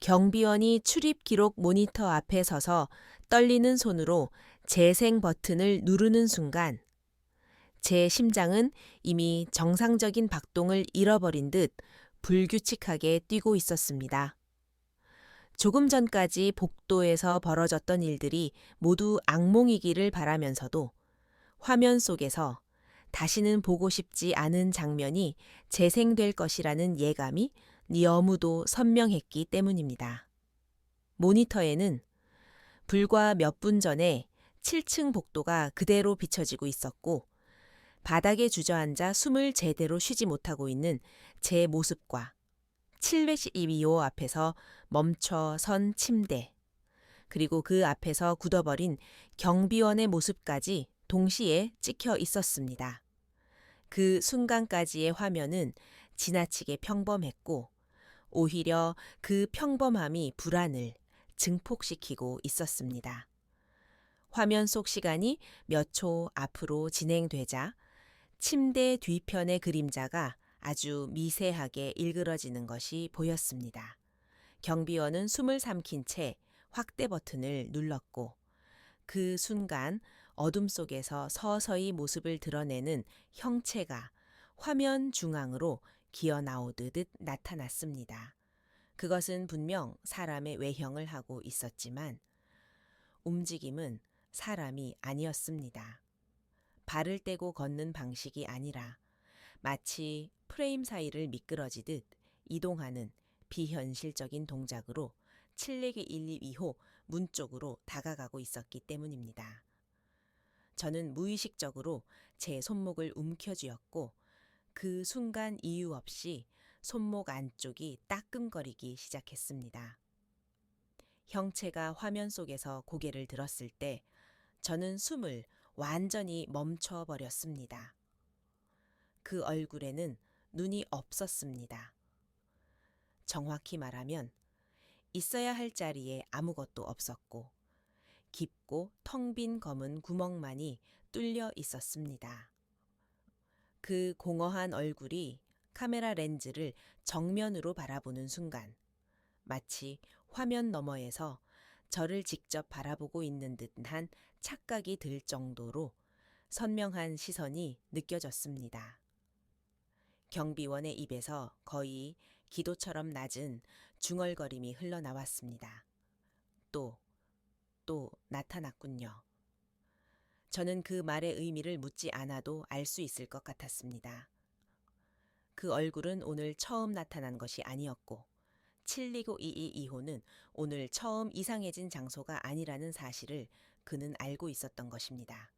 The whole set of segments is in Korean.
경비원이 출입 기록 모니터 앞에 서서 떨리는 손으로 재생 버튼을 누르는 순간 제 심장은 이미 정상적인 박동을 잃어버린 듯 불규칙하게 뛰고 있었습니다. 조금 전까지 복도에서 벌어졌던 일들이 모두 악몽이기를 바라면서도 화면 속에서 다시는 보고 싶지 않은 장면이 재생될 것이라는 예감이 너무도 선명했기 때문입니다. 모니터에는 불과 몇 분 전에 7층 복도가 그대로 비춰지고 있었고 바닥에 주저앉아 숨을 제대로 쉬지 못하고 있는 제 모습과 712호 앞에서 멈춰 선 침대, 그리고 그 앞에서 굳어버린 경비원의 모습까지 동시에 찍혀 있었습니다. 그 순간까지의 화면은 지나치게 평범했고 오히려 그 평범함이 불안을 증폭시키고 있었습니다. 화면 속 시간이 몇 초 앞으로 진행되자 침대 뒤편의 그림자가 아주 미세하게 일그러지는 것이 보였습니다. 경비원은 숨을 삼킨 채 확대 버튼을 눌렀고 그 순간 어둠 속에서 서서히 모습을 드러내는 형체가 화면 중앙으로 기어 나오듯 나타났습니다. 그것은 분명 사람의 외형을 하고 있었지만 움직임은 사람이 아니었습니다. 발을 떼고 걷는 방식이 아니라 마치 프레임 사이를 미끄러지듯 이동하는 비현실적인 동작으로 70112호 문 쪽으로 다가가고 있었기 때문입니다. 저는 무의식적으로 제 손목을 움켜쥐었고 그 순간 이유 없이 손목 안쪽이 따끔거리기 시작했습니다. 형체가 화면 속에서 고개를 들었을 때 저는 숨을 완전히 멈춰버렸습니다. 그 얼굴에는 눈이 없었습니다. 정확히 말하면 있어야 할 자리에 아무것도 없었고 깊고 텅 빈 검은 구멍만이 뚫려 있었습니다. 그 공허한 얼굴이 카메라 렌즈를 정면으로 바라보는 순간 마치 화면 너머에서 저를 직접 바라보고 있는 듯한 착각이 들 정도로 선명한 시선이 느껴졌습니다. 경비원의 입에서 거의 기도처럼 낮은 중얼거림이 흘러나왔습니다. 또 나타났군요. 저는 그 말의 의미를 묻지 않아도 알 수 있을 것 같았습니다. 그 얼굴은 오늘 처음 나타난 것이 아니었고 72922호는 오늘 처음 이상해진 장소가 아니라는 사실을 그는 알고 있었던 것입니다.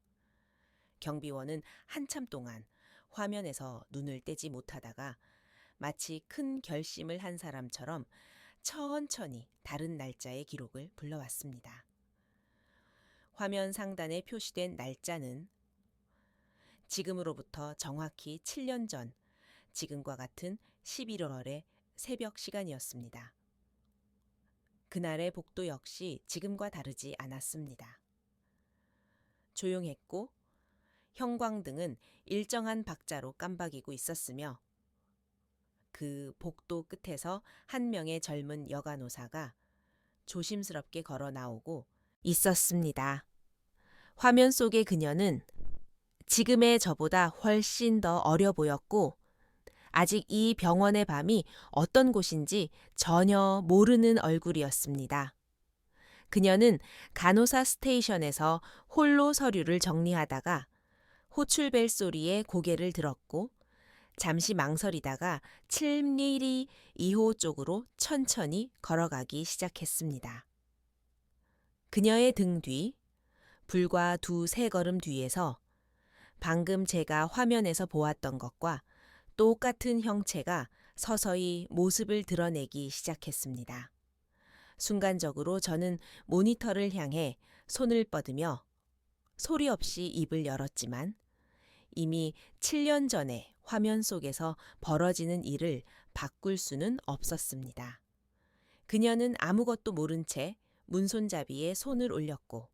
경비원은 한참 동안 화면에서 눈을 떼지 못하다가 마치 큰 결심을 한 사람처럼 천천히 다른 날짜의 기록을 불러왔습니다. 화면 상단에 표시된 날짜는 지금으로부터 정확히 7년 전 지금과 같은 11월의 새벽 시간이었습니다. 그날의 복도 역시 지금과 다르지 않았습니다. 조용했고 형광등은 일정한 박자로 깜박이고 있었으며 그 복도 끝에서 한 명의 젊은 여간호사가 조심스럽게 걸어 나오고 있었습니다. 화면 속의 그녀는 지금의 저보다 훨씬 더 어려 보였고 아직 이 병원의 밤이 어떤 곳인지 전혀 모르는 얼굴이었습니다. 그녀는 간호사 스테이션에서 홀로 서류를 정리하다가 호출벨 소리에 고개를 들었고 잠시 망설이다가 712 2호 쪽으로 천천히 걸어가기 시작했습니다. 그녀의 등 뒤, 불과 2~3걸음 뒤에서 방금 제가 화면에서 보았던 것과 똑같은 형체가 서서히 모습을 드러내기 시작했습니다. 순간적으로 저는 모니터를 향해 손을 뻗으며 소리 없이 입을 열었지만 이미 7년 전에 화면 속에서 벌어지는 일을 바꿀 수는 없었습니다. 그녀는 아무것도 모른 채 문손잡이에 손을 올렸고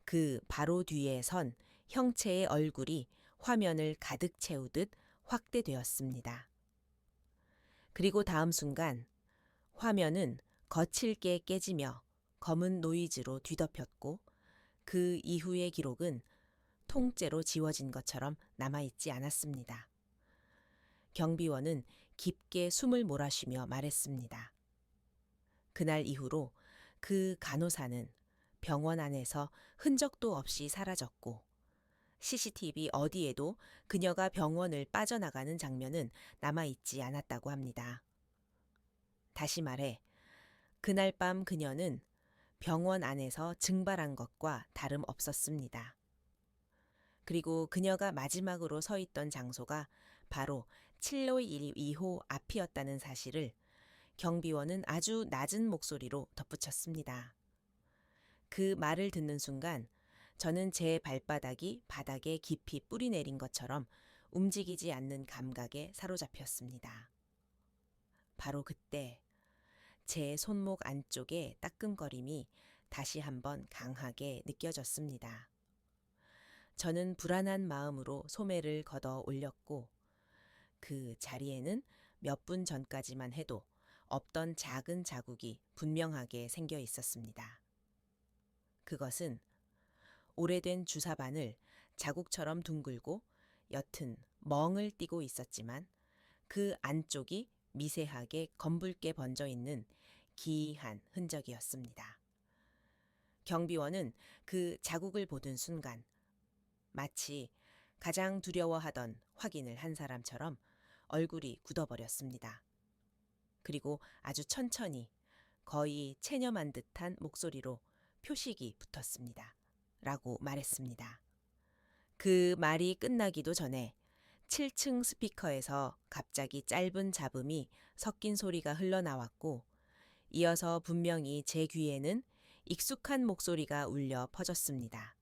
그 바로 뒤에 선 형체의 얼굴이 화면을 가득 채우듯 확대되었습니다. 그리고 다음 순간 화면은 거칠게 깨지며 검은 노이즈로 뒤덮였고 그 이후의 기록은 통째로 지워진 것처럼 남아있지 않았습니다. 경비원은 깊게 숨을 몰아쉬며 말했습니다. 그날 이후로 그 간호사는 병원 안에서 흔적도 없이 사라졌고 CCTV 어디에도 그녀가 병원을 빠져나가는 장면은 남아있지 않았다고 합니다. 다시 말해 그날 밤 그녀는 병원 안에서 증발한 것과 다름없었습니다. 그리고 그녀가 마지막으로 서 있던 장소가 바로 752호 앞이었다는 사실을 경비원은 아주 낮은 목소리로 덧붙였습니다. 그 말을 듣는 순간 저는 제 발바닥이 바닥에 깊이 뿌리 내린 것처럼 움직이지 않는 감각에 사로잡혔습니다. 바로 그때 제 손목 안쪽의 따끔거림이 다시 한번 강하게 느껴졌습니다. 저는 불안한 마음으로 소매를 걷어 올렸고 그 자리에는 몇 분 전까지만 해도 없던 작은 자국이 분명하게 생겨 있었습니다. 그것은 오래된 주사바늘 자국처럼 둥글고 옅은 멍을 띠고 있었지만 그 안쪽이 미세하게 검붉게 번져 있는 기이한 흔적이었습니다. 경비원은 그 자국을 보던 순간 마치 가장 두려워하던 확인을 한 사람처럼 얼굴이 굳어버렸습니다. 그리고 아주 천천히 거의 체념한 듯한 목소리로 표식이 붙었습니다. 라고 말했습니다. 그 말이 끝나기도 전에 7층 스피커에서 갑자기 짧은 잡음이 섞인 소리가 흘러나왔고 이어서 분명히 제 귀에는 익숙한 목소리가 울려 퍼졌습니다.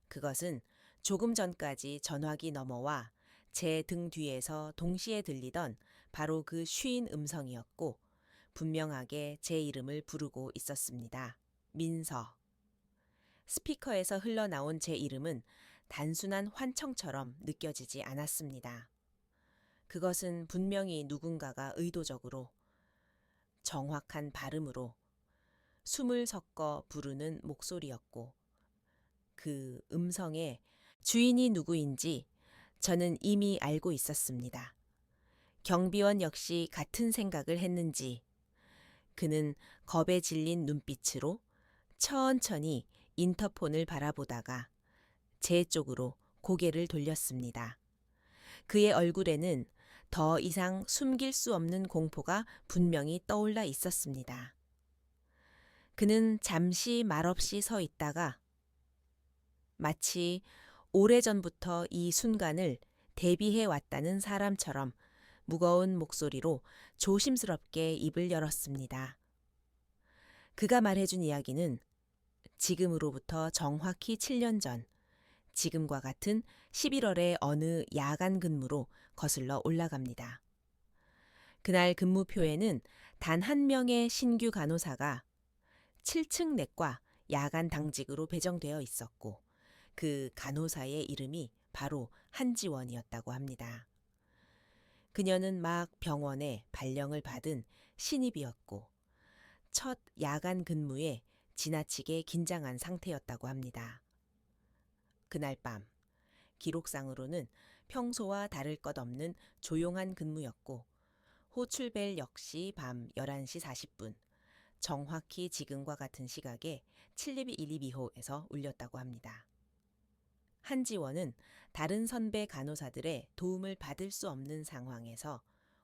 그것은 조금 전까지 전화기 너머와 제 등 뒤에서 동시에 들리던 바로 그 쉬인 음성이었고 분명하게 제 이름을 부르고 있었습니다. 민서. 스피커에서 흘러나온 제 이름은 단순한 환청처럼 느껴지지 않았습니다. 그것은 분명히 누군가가 의도적으로 정확한 발음으로 숨을 섞어 부르는 목소리였고 그 음성의 주인이 누구인지 저는 이미 알고 있었습니다. 경비원 역시 같은 생각을 했는지 그는 겁에 질린 눈빛으로 천천히 인터폰을 바라보다가 제 쪽으로 고개를 돌렸습니다. 그의 얼굴에는 더 이상 숨길 수 없는 공포가 분명히 떠올라 있었습니다. 그는 잠시 말없이 서 있다가 마치 오래전부터 이 순간을 대비해 왔다는 사람처럼 무거운 목소리로 조심스럽게 입을 열었습니다. 그가 말해준 이야기는 지금으로부터 정확히 7년 전, 지금과 같은 11월의 어느 야간 근무로 거슬러 올라갑니다. 그날 근무표에는 단 한 명의 신규 간호사가 7층 내과 야간 당직으로 배정되어 있었고 그 간호사의 이름이 바로 한지원이었다고 합니다. 그녀는 막 병원에 발령을 받은 신입이었고 첫 야간 근무에 지나치게 긴장한 상태였다고 합니다. 그날 밤 기록상으로는 평소와 다를 것 없는 조용한 근무였고 호출벨 역시 밤 11시 40분 정확히 지금과 같은 시각에 712호에서 울렸다고 합니다. 한지원은 다른 선배 간호사들의 도움을 받을 수 없는 상황에서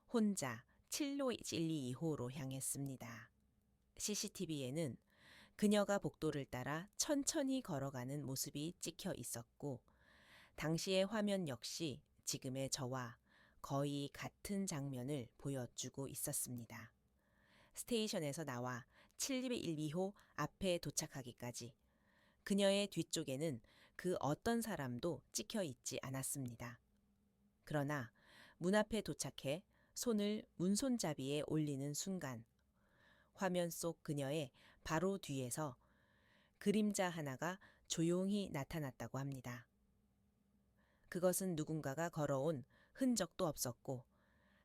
혼자 712호로 향했습니다. CCTV에는 그녀가 복도를 따라 천천히 걸어가는 모습이 찍혀 있었고 당시의 화면 역시 지금의 저와 거의 같은 장면을 보여주고 있었습니다. 스테이션에서 나와 712호 앞에 도착하기까지 그녀의 뒤쪽에는 그 어떤 사람도 찍혀 있지 않았습니다. 그러나 문 앞에 도착해 손을 문손잡이에 올리는 순간 화면 속 그녀의 바로 뒤에서 그림자 하나가 조용히 나타났다고 합니다. 그것은 누군가가 걸어온 흔적도 없었고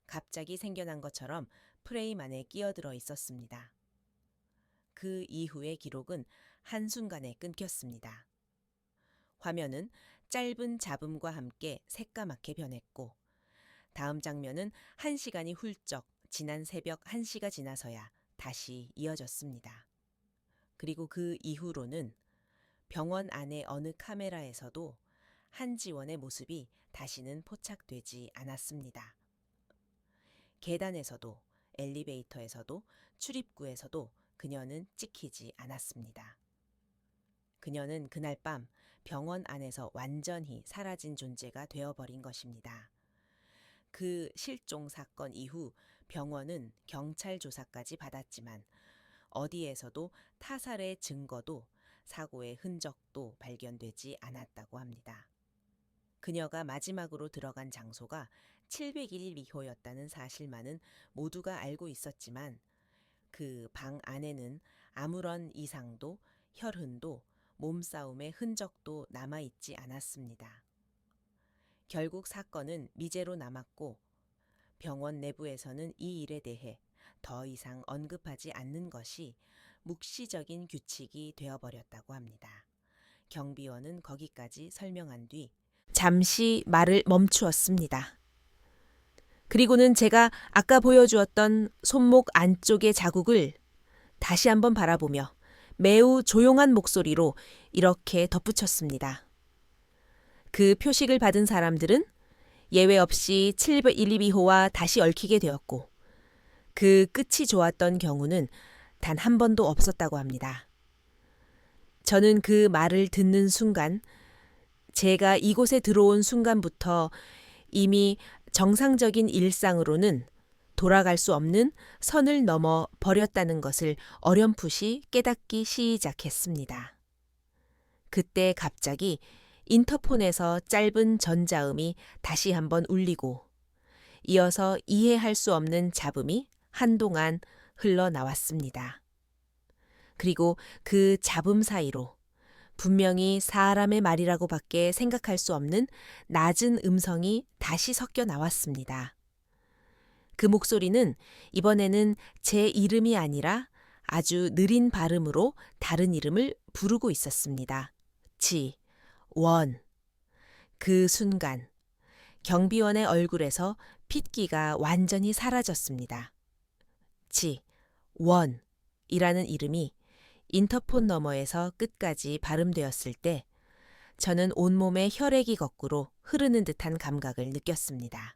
갑자기 생겨난 것처럼 프레임 안에 끼어들어 있었습니다. 그 이후의 기록은 한순간에 끊겼습니다. 화면은 짧은 잡음과 함께 새까맣게 변했고 다음 장면은 1시간이 훌쩍 지난 새벽 1시가 지나서야 다시 이어졌습니다. 그리고 그 이후로는 병원 안의 어느 카메라에서도 한지원의 모습이 다시는 포착되지 않았습니다. 계단에서도 엘리베이터에서도 출입구에서도 그녀는 찍히지 않았습니다. 그녀는 그날 밤 병원 안에서 완전히 사라진 존재가 되어버린 것입니다. 그 실종 사건 이후 병원은 경찰 조사까지 받았지만 어디에서도 타살의 증거도 사고의 흔적도 발견되지 않았다고 합니다. 그녀가 마지막으로 들어간 장소가 701 미호였다는 사실만은 모두가 알고 있었지만 그 방 안에는 아무런 이상도 혈흔도 몸싸움의 흔적도 남아있지 않았습니다. 결국 사건은 미제로 남았고 병원 내부에서는 이 일에 대해 더 이상 언급하지 않는 것이 묵시적인 규칙이 되어버렸다고 합니다. 경비원은 거기까지 설명한 뒤 잠시 말을 멈추었습니다. 그리고는 제가 아까 보여주었던 손목 안쪽의 자국을 다시 한번 바라보며 매우 조용한 목소리로 이렇게 덧붙였습니다. 그 표식을 받은 사람들은 예외 없이 712호와 다시 얽히게 되었고 그 끝이 좋았던 경우는 단 한 번도 없었다고 합니다. 저는 그 말을 듣는 순간 제가 이곳에 들어온 순간부터 이미 정상적인 일상으로는 돌아갈 수 없는 선을 넘어 버렸다는 것을 어렴풋이 깨닫기 시작했습니다. 그때 갑자기 인터폰에서 짧은 전자음이 다시 한번 울리고 이어서 이해할 수 없는 잡음이 한동안 흘러나왔습니다. 그리고 그 잡음 사이로 분명히 사람의 말이라고밖에 생각할 수 없는 낮은 음성이 다시 섞여 나왔습니다. 그 목소리는 이번에는 제 이름이 아니라 아주 느린 발음으로 다른 이름을 부르고 있었습니다. 원. 그 순간 경비원의 얼굴에서 핏기가 완전히 사라졌습니다. 원이라는 이름이 인터폰 너머에서 끝까지 발음되었을 때 저는 온몸에 혈액이 거꾸로 흐르는 듯한 감각을 느꼈습니다.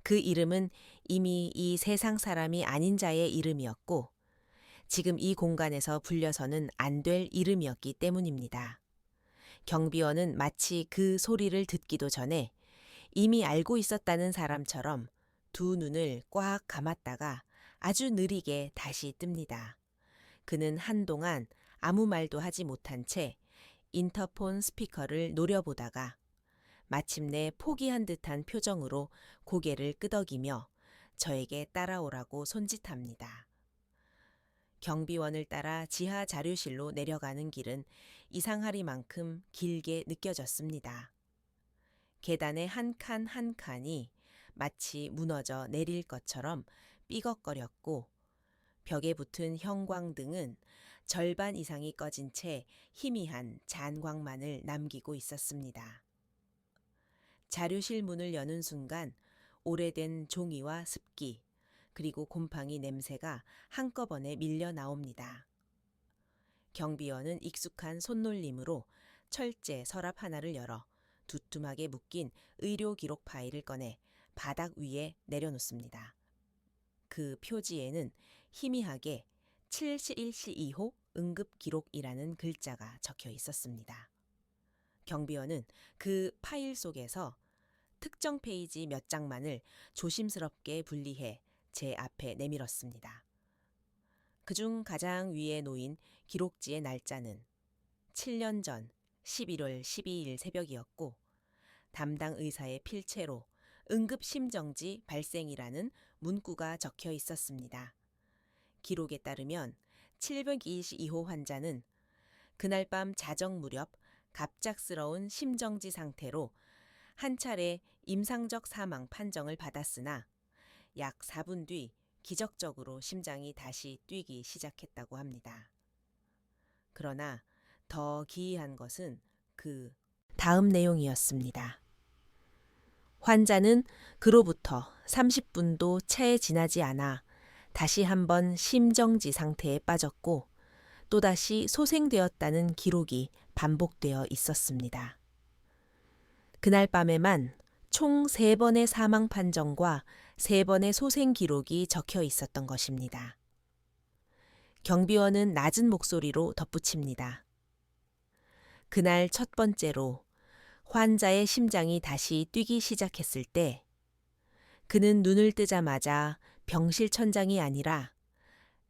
그 이름은 이미 이 세상 사람이 아닌 자의 이름이었고 지금 이 공간에서 불려서는 안 될 이름이었기 때문입니다. 경비원은 마치 그 소리를 듣기도 전에 이미 알고 있었다는 사람처럼 두 눈을 꽉 감았다가 아주 느리게 다시 뜹니다. 그는 한동안 아무 말도 하지 못한 채 인터폰 스피커를 노려보다가 마침내 포기한 듯한 표정으로 고개를 끄덕이며 저에게 따라오라고 손짓합니다. 경비원을 따라 지하 자료실로 내려가는 길은 이상하리만큼 길게 느껴졌습니다. 계단의 한 칸 한 칸이 마치 무너져 내릴 것처럼 삐걱거렸고 벽에 붙은 형광등은 절반 이상이 꺼진 채 희미한 잔광만을 남기고 있었습니다. 자료실 문을 여는 순간 오래된 종이와 습기 그리고 곰팡이 냄새가 한꺼번에 밀려 나옵니다. 경비원은 익숙한 손놀림으로 철제 서랍 하나를 열어 두툼하게 묶인 의료 기록 파일을 꺼내 바닥 위에 내려놓습니다. 그 표지에는 희미하게 712호 응급기록이라는 글자가 적혀 있었습니다. 경비원은 그 파일 속에서 특정 페이지 몇 장만을 조심스럽게 분리해 제 앞에 내밀었습니다. 그중 가장 위에 놓인 기록지의 날짜는 7년 전 11월 12일 새벽이었고 담당 의사의 필체로 응급심정지 발생이라는 문구가 적혀 있었습니다. 기록에 따르면 722호 환자는 그날 밤 자정 무렵 갑작스러운 심정지 상태로 한 차례 임상적 사망 판정을 받았으나 약 4분 뒤 기적적으로 심장이 다시 뛰기 시작했다고 합니다. 그러나 더 기이한 것은 그 다음 내용이었습니다. 환자는 그로부터 30분도 채 지나지 않아 다시 한번 심정지 상태에 빠졌고 또다시 소생되었다는 기록이 반복되어 있었습니다. 그날 밤에만 총 3번의 사망 판정과 3번의 소생 기록이 적혀 있었던 것입니다. 경비원은 낮은 목소리로 덧붙입니다. 그날 첫 번째로 환자의 심장이 다시 뛰기 시작했을 때 그는 눈을 뜨자마자 병실 천장이 아니라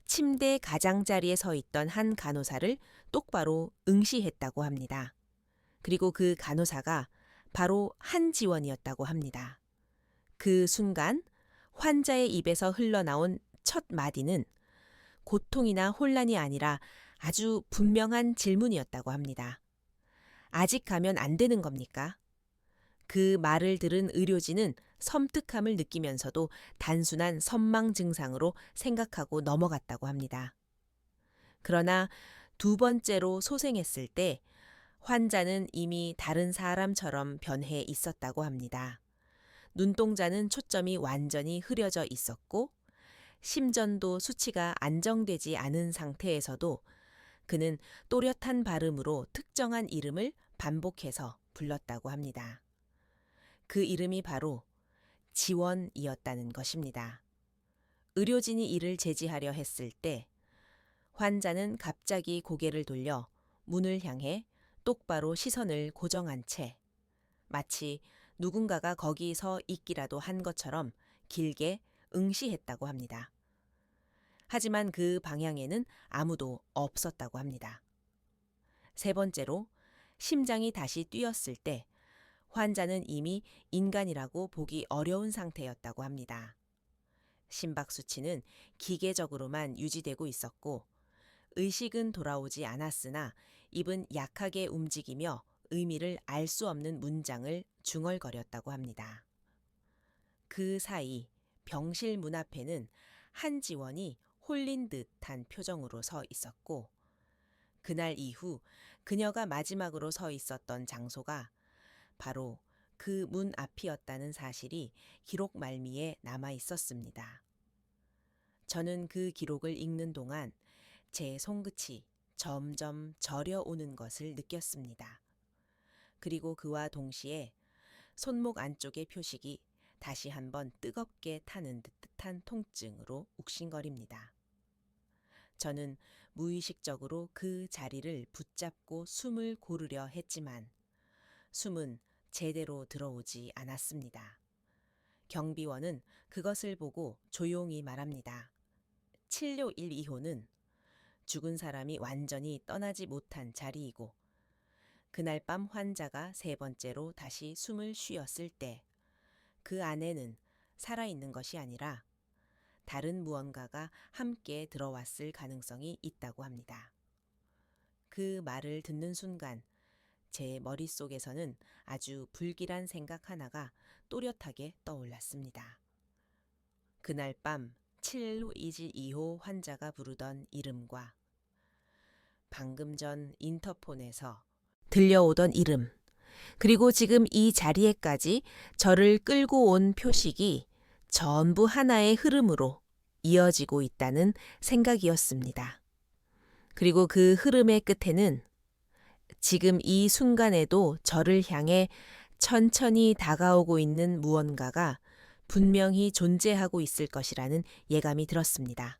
침대 가장자리에 서 있던 한 간호사를 똑바로 응시했다고 합니다. 그리고 그 간호사가 바로 한지원이었다고 합니다. 그 순간 환자의 입에서 흘러나온 첫 마디는 고통이나 혼란이 아니라 아주 분명한 질문이었다고 합니다. 아직 가면 안 되는 겁니까? 그 말을 들은 의료진은 섬뜩함을 느끼면서도 단순한 선망 증상으로 생각하고 넘어갔다고 합니다. 그러나 2번째로 소생했을 때 환자는 이미 다른 사람처럼 변해 있었다고 합니다. 눈동자는 초점이 완전히 흐려져 있었고 심전도 수치가 안정되지 않은 상태에서도 그는 또렷한 발음으로 특정한 이름을 반복해서 불렀다고 합니다. 그 이름이 바로 지원이었다는 것입니다. 의료진이 이를 제지하려 했을 때 환자는 갑자기 고개를 돌려 문을 향해 똑바로 시선을 고정한 채 마치 누군가가 거기 서 있기라도 한 것처럼 길게 응시했다고 합니다. 하지만 그 방향에는 아무도 없었다고 합니다. 3번째로 심장이 다시 뛰었을 때 환자는 이미 인간이라고 보기 어려운 상태였다고 합니다. 심박 수치는 기계적으로만 유지되고 있었고 의식은 돌아오지 않았으나 입은 약하게 움직이며 의미를 알 수 없는 문장을 중얼거렸다고 합니다. 그 사이 병실 문 앞에는 한지원이 홀린 듯한 표정으로 서 있었고 그날 이후 그녀가 마지막으로 서 있었던 장소가 바로 그 문 앞이었다는 사실이 기록 말미에 남아 있었습니다. 저는 그 기록을 읽는 동안 제 손끝이 점점 저려오는 것을 느꼈습니다. 그리고 그와 동시에 손목 안쪽의 표식이 다시 한번 뜨겁게 타는 듯한 통증으로 욱신거립니다. 저는 무의식적으로 그 자리를 붙잡고 숨을 고르려 했지만 숨은 제대로 들어오지 않았습니다. 경비원은 그것을 보고 조용히 말합니다. 761-2호는 죽은 사람이 완전히 떠나지 못한 자리이고 그날 밤 환자가 3번째로 다시 숨을 쉬었을 때 그 안에는 살아있는 것이 아니라 다른 무언가가 함께 들어왔을 가능성이 있다고 합니다. 그 말을 듣는 순간 제 머릿속에서는 아주 불길한 생각 하나가 또렷하게 떠올랐습니다. 그날 밤 721-2호 환자가 부르던 이름과 방금 전 인터폰에서 들려오던 이름, 그리고 지금 이 자리에까지 저를 끌고 온 표식이 전부 하나의 흐름으로 이어지고 있다는 생각이었습니다. 그리고 그 흐름의 끝에는 지금 이 순간에도 저를 향해 천천히 다가오고 있는 무언가가 분명히 존재하고 있을 것이라는 예감이 들었습니다.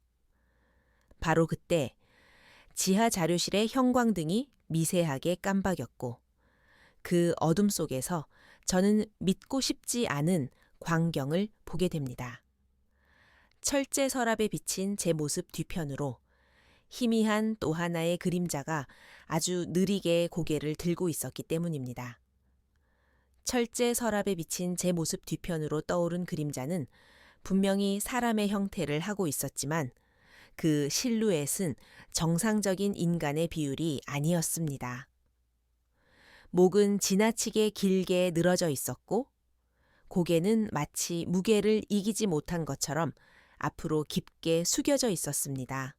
바로 그때 지하 자료실의 형광등이 미세하게 깜박였고 그 어둠 속에서 저는 믿고 싶지 않은 광경을 보게 됩니다. 철제 서랍에 비친 제 모습 뒤편으로 희미한 또 하나의 그림자가 아주 느리게 고개를 들고 있었기 때문입니다. 철제 서랍에 비친 제 모습 뒤편으로 떠오른 그림자는 분명히 사람의 형태를 하고 있었지만 그 실루엣은 정상적인 인간의 비율이 아니었습니다. 목은 지나치게 길게 늘어져 있었고 고개는 마치 무게를 이기지 못한 것처럼 앞으로 깊게 숙여져 있었습니다.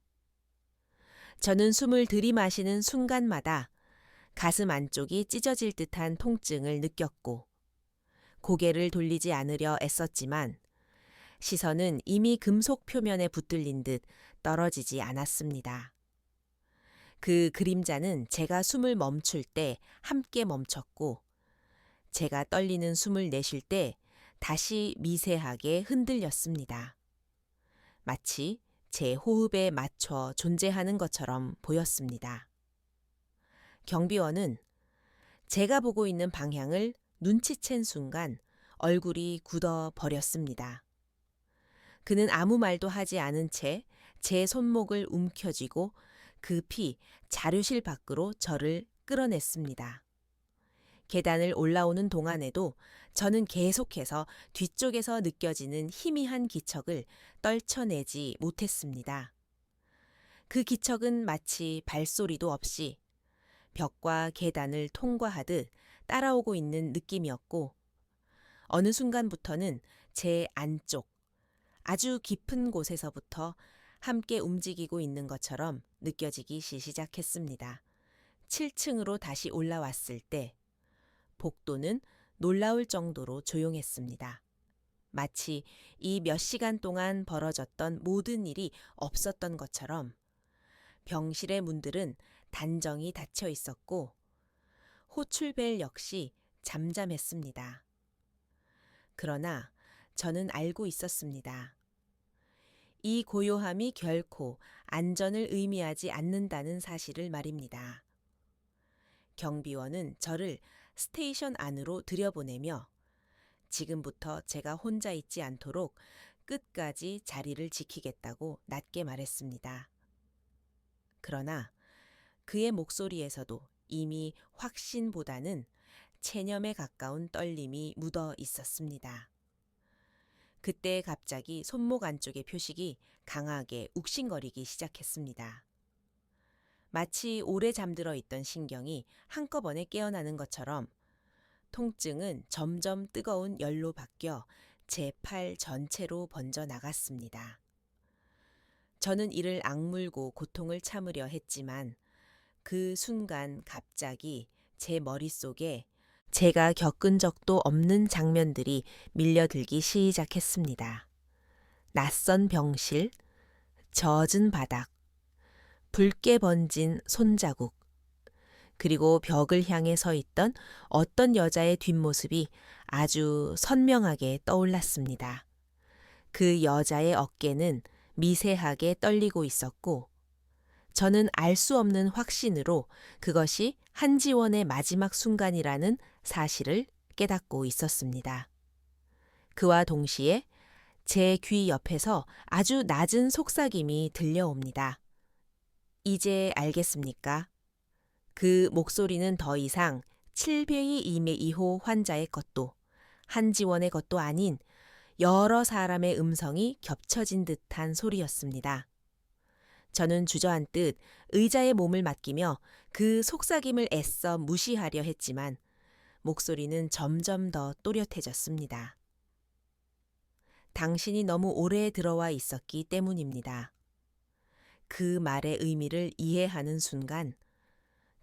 저는 숨을 들이마시는 순간마다 가슴 안쪽이 찢어질 듯한 통증을 느꼈고 고개를 돌리지 않으려 애썼지만 시선은 이미 금속 표면에 붙들린 듯 떨어지지 않았습니다. 그 그림자는 제가 숨을 멈출 때 함께 멈췄고 제가 떨리는 숨을 내쉴 때 다시 미세하게 흔들렸습니다. 마치 제 호흡에 맞춰 존재하는 것처럼 보였습니다. 경비원은 제가 보고 있는 방향을 눈치챈 순간 얼굴이 굳어 버렸습니다. 그는 아무 말도 하지 않은 채 제 손목을 움켜쥐고 급히 자료실 밖으로 저를 끌어냈습니다. 계단을 올라오는 동안에도 저는 계속해서 뒤쪽에서 느껴지는 희미한 기척을 떨쳐내지 못했습니다. 그 기척은 마치 발소리도 없이 벽과 계단을 통과하듯 따라오고 있는 느낌이었고 어느 순간부터는 제 안쪽, 아주 깊은 곳에서부터 함께 움직이고 있는 것처럼 느껴지기 시작했습니다. 7층으로 다시 올라왔을 때 복도는 놀라울 정도로 조용했습니다. 마치 이 몇 시간 동안 벌어졌던 모든 일이 없었던 것처럼 병실의 문들은 단정히 닫혀 있었고 호출벨 역시 잠잠했습니다. 그러나 저는 알고 있었습니다. 이 고요함이 결코 안전을 의미하지 않는다는 사실을 말입니다. 경비원은 저를 스테이션 안으로 들여보내며 지금부터 제가 혼자 있지 않도록 끝까지 자리를 지키겠다고 낮게 말했습니다. 그러나 그의 목소리에서도 이미 확신보다는 체념에 가까운 떨림이 묻어 있었습니다. 그때 갑자기 손목 안쪽의 표식이 강하게 욱신거리기 시작했습니다. 마치 오래 잠들어 있던 신경이 한꺼번에 깨어나는 것처럼 통증은 점점 뜨거운 열로 바뀌어 제 팔 전체로 번져 나갔습니다. 저는 이를 악물고 고통을 참으려 했지만 그 순간 갑자기 제 머릿속에 제가 겪은 적도 없는 장면들이 밀려들기 시작했습니다. 낯선 병실, 젖은 바닥, 붉게 번진 손자국, 그리고 벽을 향해 서 있던 어떤 여자의 뒷모습이 아주 선명하게 떠올랐습니다. 그 여자의 어깨는 미세하게 떨리고 있었고 저는 알 수 없는 확신으로 그것이 한지원의 마지막 순간이라는 사실을 깨닫고 있었습니다. 그와 동시에 제 귀 옆에서 아주 낮은 속삭임이 들려옵니다. 이제 알겠습니까? 그 목소리는 더 이상 702 2호 환자의 것도 한지원의 것도 아닌 여러 사람의 음성이 겹쳐진 듯한 소리였습니다. 저는 주저앉듯 의자에 몸을 맡기며 그 속삭임을 애써 무시하려 했지만 목소리는 점점 더 또렷해졌습니다. 당신이 너무 오래 들어와 있었기 때문입니다. 그 말의 의미를 이해하는 순간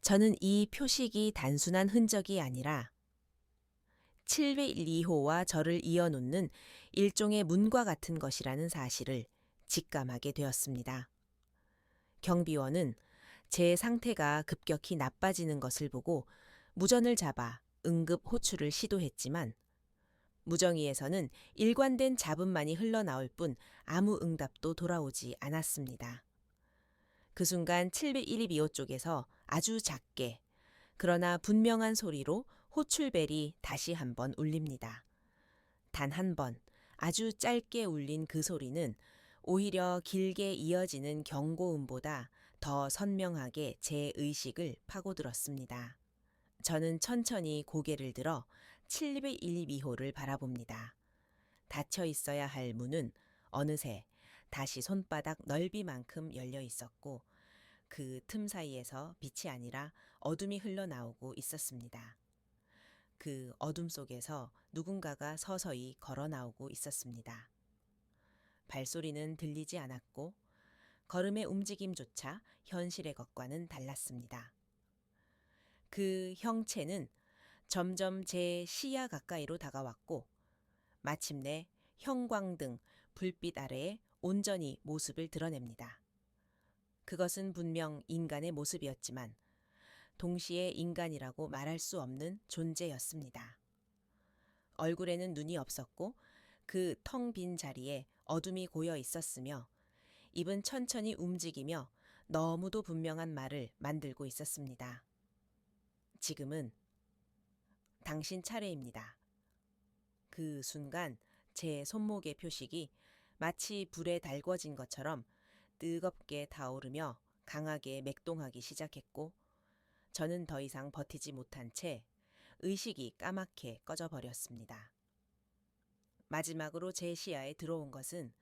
저는 이 표식이 단순한 흔적이 아니라 702호와 저를 이어놓는 일종의 문과 같은 것이라는 사실을 직감하게 되었습니다. 경비원은 제 상태가 급격히 나빠지는 것을 보고 무전을 잡아 응급 호출을 시도했지만 무정이에서는 일관된 잡음만이 흘러나올 뿐 아무 응답도 돌아오지 않았습니다. 그 순간 712호 쪽에서 아주 작게 그러나 분명한 소리로 호출벨이 다시 한번 울립니다. 단 한 번 아주 짧게 울린 그 소리는 오히려 길게 이어지는 경고음보다 더 선명하게 제 의식을 파고들었습니다. 저는 천천히 고개를 들어 712호를 바라봅니다. 닫혀 있어야 할 문은 어느새 다시 손바닥 넓이만큼 열려 있었고 그 틈 사이에서 빛이 아니라 어둠이 흘러나오고 있었습니다. 그 어둠 속에서 누군가가 서서히 걸어 나오고 있었습니다. 발소리는 들리지 않았고 걸음의 움직임조차 현실의 것과는 달랐습니다. 그 형체는 점점 제 시야 가까이로 다가왔고 마침내 형광등, 불빛 아래에 온전히 모습을 드러냅니다. 그것은 분명 인간의 모습이었지만 동시에 인간이라고 말할 수 없는 존재였습니다. 얼굴에는 눈이 없었고 그 텅 빈 자리에 어둠이 고여 있었으며 입은 천천히 움직이며 너무도 분명한 말을 만들고 있었습니다. 지금은 당신 차례입니다. 그 순간 제 손목의 표식이 마치 불에 달궈진 것처럼 뜨겁게 타오르며 강하게 맥동하기 시작했고 저는 더 이상 버티지 못한 채 의식이 까맣게 꺼져버렸습니다. 마지막으로 제 시야에 들어온 것은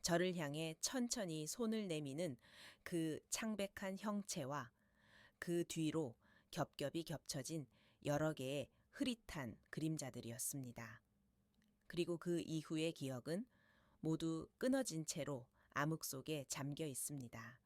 저를 향해 천천히 손을 내미는 그 창백한 형체와 그 뒤로 겹겹이 겹쳐진 여러 개의 흐릿한 그림자들이었습니다. 그리고 그 이후의 기억은 모두 끊어진 채로 암흑 속에 잠겨 있습니다.